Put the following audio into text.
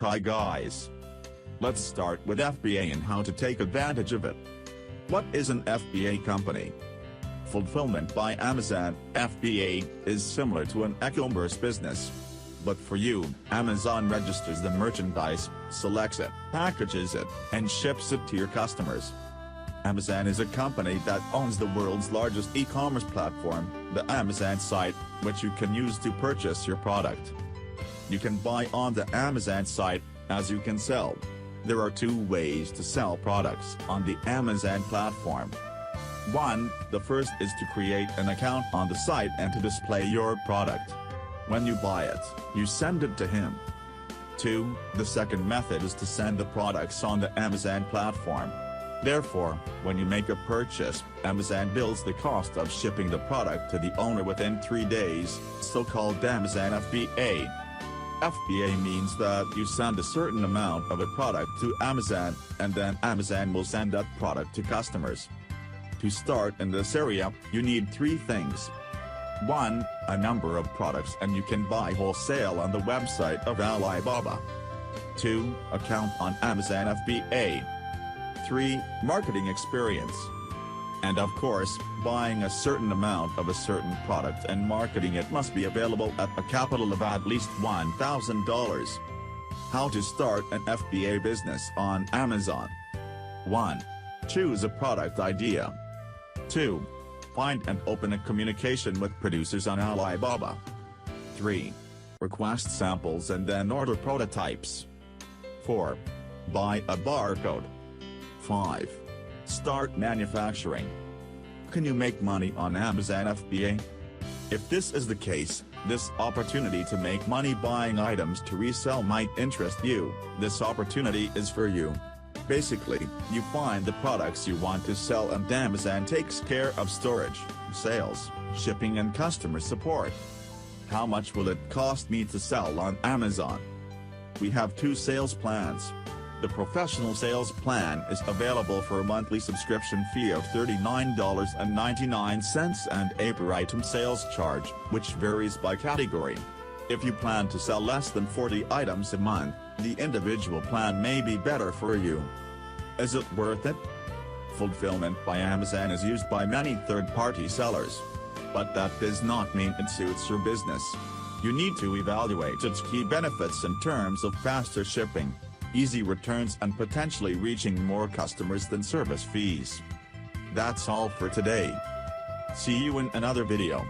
Hi guys. Let's start with FBA and how to take advantage of it. What is an FBA company? Fulfillment by Amazon, FBA, is similar to an e-commerce business. But for you, Amazon registers the merchandise, selects it, packages it, and ships it to your customers. Amazon is a company that owns the world's largest e-commerce platform, the Amazon site, which you can use to purchase your product. You can buy on the Amazon site, as you can sell. There are two ways to sell products on the Amazon platform. The first is to create an account on the site and to display your product. When you buy it, you send it to him. 2. The second method is to send the products on the Amazon platform. Therefore, when you make a purchase, Amazon bills the cost of shipping the product to the owner within 3 days, so-called Amazon FBA. FBA means that you send a certain amount of a product to Amazon, and then Amazon will send that product to customers. To start in this area, you need 3 things. 1. A number of products and you can buy wholesale on the website of Alibaba. 2. Account on Amazon FBA. 3. Marketing experience. And of course, buying a certain amount of a certain product and marketing it must be available at a capital of at least $1,000. How to start an FBA business on Amazon. 1. Choose a product idea. 2. Find and open a communication with producers on Alibaba. 3. Request samples and then order prototypes. 4. Buy a barcode. 5. Start manufacturing. Can you make money on Amazon FBA? If this is the case, this opportunity to make money buying items to resell might interest you. This opportunity is for you. Basically, you find the products you want to sell and Amazon takes care of storage, sales, shipping and customer support. How much will it cost me to sell on Amazon? We have 2 sales plans. The professional sales plan is available for a monthly subscription fee of $39.99 and a per item sales charge, which varies by category. If you plan to sell less than 40 items a month, the individual plan may be better for you. Is it worth it? Fulfillment by Amazon is used by many third-party sellers. But that does not mean it suits your business. You need to evaluate its key benefits in terms of faster shipping, easy returns and potentially reaching more customers than service fees. That's all for today. See you in another video.